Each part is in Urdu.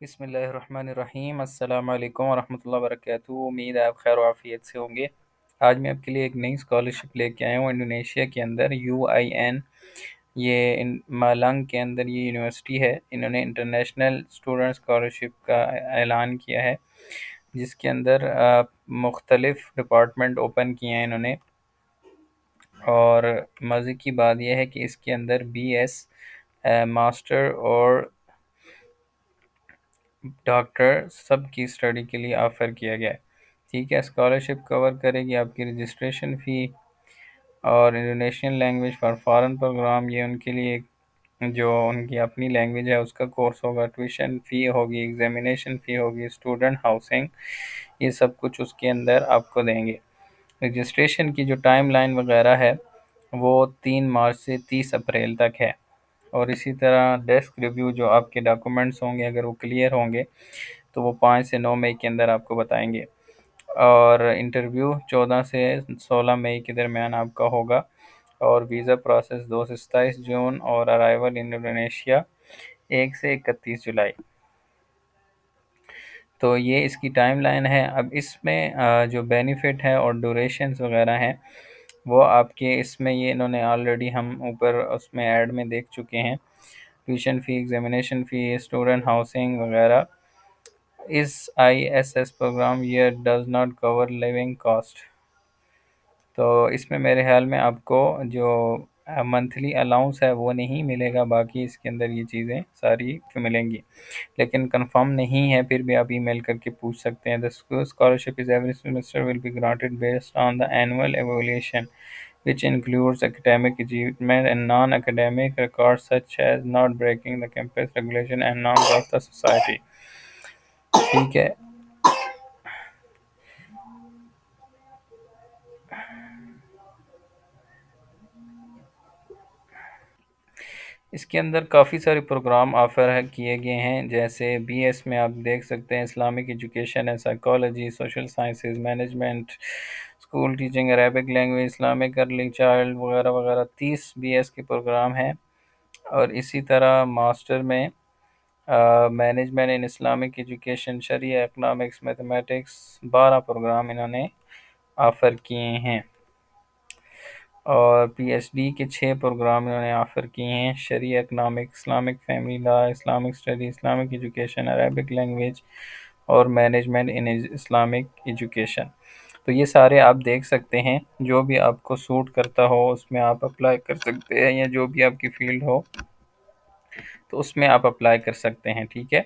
بسم اللہ الرحمن الرحیم۔ السلام علیکم ورحمۃ اللہ وبرکاتہ۔ امید ہے آپ خیر و عافیت سے ہوں گے۔ آج میں آپ کے لیے ایک نئی اسکالرشپ لے کے آیا ہوں انڈونیشیا کے اندر، UIN۔ یہ مالانگ کے اندر یہ یونیورسٹی ہے۔ انہوں نے انٹرنیشنل اسٹوڈنٹ اسکالرشپ کا اعلان کیا ہے، جس کے اندر مختلف ڈپارٹمنٹ اوپن کیے ہیں انہوں نے۔ اور مزے کی بات یہ ہے کہ اس کے اندر BS، ماسٹر اور ڈاکٹر سب کی اسٹڈی کے لیے آفر کیا گیا ہے۔ ٹھیک ہے، اسکالرشپ کور کرے گی آپ کی رجسٹریشن فی اور Indonesian language for foreign programme. یہ ان کے لیے جو ان کی اپنی لینگویج ہے اس کا کورس ہوگا۔ ٹیوشن فی ہوگی، ایگزامینیشن فی ہوگی، اسٹوڈنٹ ہاؤسنگ، یہ سب کچھ اس کے اندر آپ کو دیں گے۔ رجسٹریشن کی جو ٹائم لائن وغیرہ ہے وہ 3 مارچ سے 30 اپریل تک ہے۔ اور اسی طرح ڈیسک ریویو، جو آپ کے ڈاکومنٹس ہوں گے اگر وہ کلیئر ہوں گے تو وہ 5 سے 9 مئی کے اندر آپ کو بتائیں گے۔ اور انٹرویو 14 سے 16 مئی کے درمیان آپ کا ہوگا۔ اور ویزا پروسیس 2 سے 27 جون، اور ارائیول انڈونیشیا 1 سے 31 جولائی۔ تو یہ اس کی ٹائم لائن ہے۔ اب اس میں جو بینیفٹ ہے اور ڈوریشنز وغیرہ ہیں وہ آپ کے اس میں یہ انہوں نے آلریڈی ہم اوپر اس میں ایڈ میں دیکھ چکے ہیں۔ ٹیوشن فی، ایگزامینیشن فی، اسٹوڈنٹ ہاؤسنگ وغیرہ۔ اس ISS programme year does not cover living cost۔ تو اس میں میرے خیال میں آپ کو جو منتھلی الاؤنس ہے وہ نہیں ملے گا، باقی اس کے اندر یہ چیزیں ساری ملیں گی، لیکن کنفرم نہیں ہے، پھر بھی آپ ای میل کر کے پوچھ سکتے ہیں۔ The scholarship is every semester will be granted based on the annual evaluation which includes academic achievement and non-academic records such as not breaking the campus regulation and norms of the society۔ ٹھیک ہے، اس کے اندر کافی سارے پروگرام آفر کیے گئے ہیں، جیسے BS میں آپ دیکھ سکتے ہیں اسلامک ایجوکیشن ہے، psychology, social sciences, management, school teaching, Arabic language, Islamic early child وغیرہ وغیرہ 30 BS کے پروگرام ہیں۔ اور اسی طرح ماسٹر میں مینجمنٹ ان اسلامک ایجوکیشن، شریعہ، اکنامکس، میتھمیٹکس 12 پروگرام انہوں نے آفر کیے ہیں۔ اور PhD کے 6 پروگرام انہوں نے آفر کیے ہیں، شریعہ، economic, Islamic family law, Islamic study, Islamic education, Arabic language اور مینجمنٹ ان اسلامک ایجوکیشن۔ تو یہ سارے آپ دیکھ سکتے ہیں، جو بھی آپ کو سوٹ کرتا ہو اس میں آپ اپلائی کر سکتے ہیں، یا جو بھی آپ کی فیلڈ ہو تو اس میں آپ اپلائی کر سکتے ہیں۔ ٹھیک ہے،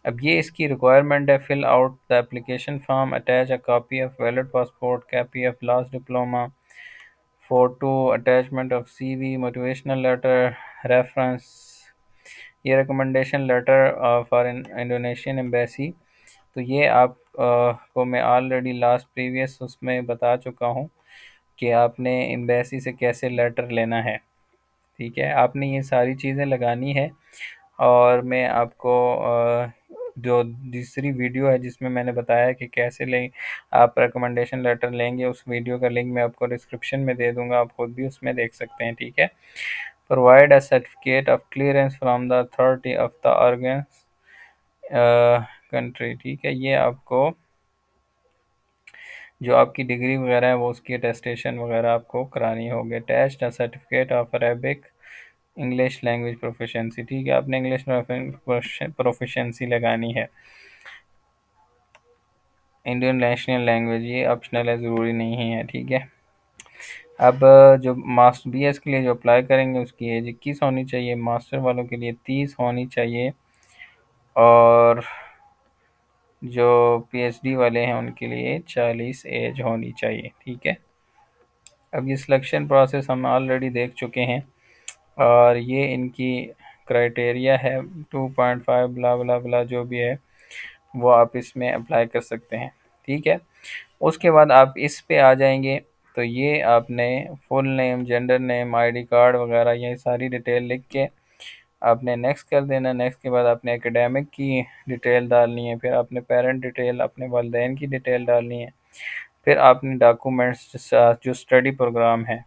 اب یہ اس کی ریکوائرمنٹ ہے: fill out the application form, attach a copy of valid passport, copy of last diploma, photo, attachment of CV، motivational letter, reference, یہ recommendation letter for Indonesian embassy. تو یہ آپ کو میں آلریڈی لاسٹ پریویس اس میں بتا چکا ہوں کہ آپ نے ایمبیسی سے کیسے لیٹر لینا ہے۔ ٹھیک ہے، آپ نے یہ ساری چیزیں لگانی ہے۔ اور میں آپ کو جو دوسری ویڈیو ہے جس میں میں نے بتایا کہ کیسے لیں آپ ریکمنڈیشن لیٹر لیں گے، اس ویڈیو کا لنک میں آپ کو ڈسکرپشن میں دے دوں گا، آپ خود بھی اس میں دیکھ سکتے ہیں۔ ٹھیک ہے، provide a certificate of clearance from the authority of the organs country. ٹھیک ہے، یہ آپ کو جو آپ کی ڈگری وغیرہ ہے وہ اس کی اٹیسٹیشن وغیرہ آپ کو کرانی ہوگی۔ Attached a certificate of Arabic English language proficiency. ٹھیک ہے، آپ نے انگلش پروفیشنسی لگانی ہے۔ انڈین نیشنل لینگویج یہ آپشنل ہے، ضروری نہیں ہے۔ ٹھیک ہے، اب جو ماسٹر BS کے لیے جو اپلائی کریں گے اس کی ایج 21 ہونی چاہیے، ماسٹر والوں کے لیے 30 ہونی چاہیے، اور جو PhD والے ہیں ان کے لیے 40 ایج ہونی چاہیے۔ ٹھیک ہے، اب یہ سلیکشن پروسیس ہم آلریڈی دیکھ چکے ہیں، اور یہ ان کی کرائٹیریا ہے 2.5 بلا بلا بلا جو بھی ہے وہ آپ اس میں اپلائی کر سکتے ہیں۔ ٹھیک ہے، اس کے بعد آپ اس پہ آ جائیں گے تو یہ آپ نے فل نیم، جنڈر نیم، ID کارڈ وغیرہ یہ ساری ڈیٹیل لکھ کے آپ نے نیکسٹ کر دینا۔ نیکسٹ کے بعد آپ نے اکیڈیمک کی ڈیٹیل ڈالنی ہے، پھر آپ نے پیرنٹ ڈیٹیل، اپنے والدین کی ڈیٹیل ڈالنی ہے، پھر آپ نے ڈاکومنٹس جو اسٹڈی پروگرام ہے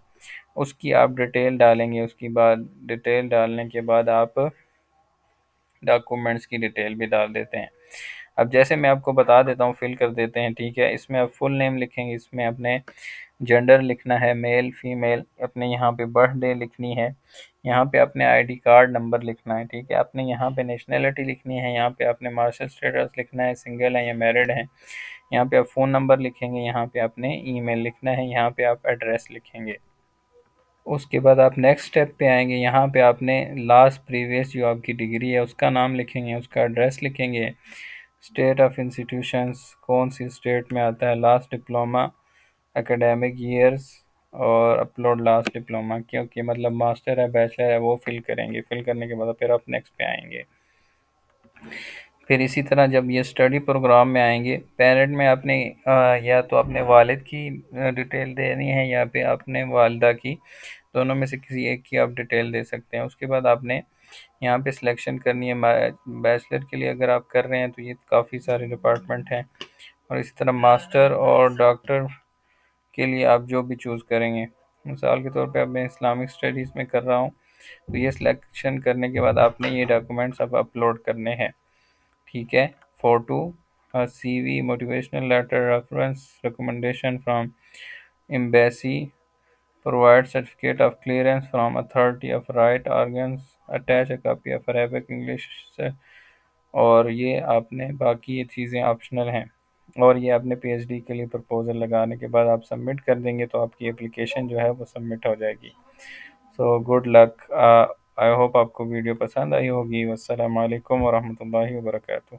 اس کی آپ ڈیٹیل ڈالیں گے۔ اس کی بعد ڈیٹیل ڈالنے کے بعد آپ ڈاکومنٹس کی ڈیٹیل بھی ڈال دیتے ہیں۔ اب جیسے میں آپ کو بتا دیتا ہوں، فل کر دیتے ہیں، ٹھیک ہے۔ اس میں آپ فل نیم لکھیں گے، اس میں اپنے جنڈر لکھنا ہے، میل فیمیل، اپنے یہاں پہ برتھ ڈے لکھنی ہے، یہاں پہ اپنے آئی ڈی کارڈ نمبر لکھنا ہے، ٹھیک ہے۔ اپنے یہاں پہ نیشنلٹی لکھنی ہے، یہاں پہ اپنے معاشر سٹیٹس لکھنا ہے، سنگل ہیں یا میرڈ ہیں، یہاں پہ آپ فون نمبر لکھیں گے، یہاں پہ اپنے ای میل لکھنا ہے، یہاں پہ آپ ایڈریس لکھیں گے۔ اس کے بعد آپ نیکسٹ اسٹیپ پہ آئیں گے، یہاں پہ آپ نے لاسٹ پریویس جو آپ کی ڈگری ہے اس کا نام لکھیں گے، اس کا ایڈریس لکھیں گے، اسٹیٹ آف انسٹیٹیوشنس کون سی اسٹیٹ میں آتا ہے، لاسٹ ڈپلومہ، اکیڈیمک ایئرس، اور اپلوڈ لاسٹ ڈپلومہ، کیونکہ مطلب ماسٹر ہے بیچلر ہے وہ فل کریں گے۔ فل کرنے کے بعد پھر آپ نیکسٹ پہ آئیں گے۔ پھر اسی طرح جب یہ اسٹڈی پروگرام میں آئیں گے، پیرنٹ میں آپ نے یا تو اپنے والد کی ڈیٹیل دینی ہے یا پھر اپنے والدہ کی، دونوں میں سے کسی ایک کی آپ ڈیٹیل دے سکتے ہیں۔ اس کے بعد آپ نے یہاں پہ سلیکشن کرنی ہے۔ بیچلر کے لیے اگر آپ کر رہے ہیں تو یہ کافی سارے ڈپارٹمنٹ ہیں، اور اسی طرح ماسٹر اور ڈاکٹر کے لیے آپ جو بھی چوز کریں گے۔ مثال کے طور پہ اب میں اسلامک اسٹڈیز میں کر رہا ہوں، تو یہ سلیکشن کرنے کے بعد آپ نے یہ ڈاکومنٹس اب اپلوڈ کرنے ہیں، ٹھیک ہے۔ Photo, C V, motivational letter, reference, recommendation from embassy, provide certificate of clearance from authority of right organs, attach a copy of Arabic English سے، اور یہ آپ نے باقی یہ چیزیں آپشنل ہیں، اور یہ آپ نے پی ایچ ڈی کے لیے پرپوزل لگانے کے بعد آپ سبمٹ کر دیں گے تو آپ کی اپلیکیشن جو ہے وہ سبمٹ ہو جائے گی۔ So good luck, I hope آپ کو ویڈیو پسند آئی ہوگی۔ والسلام علیکم ورحمۃ اللہ وبرکاتہ۔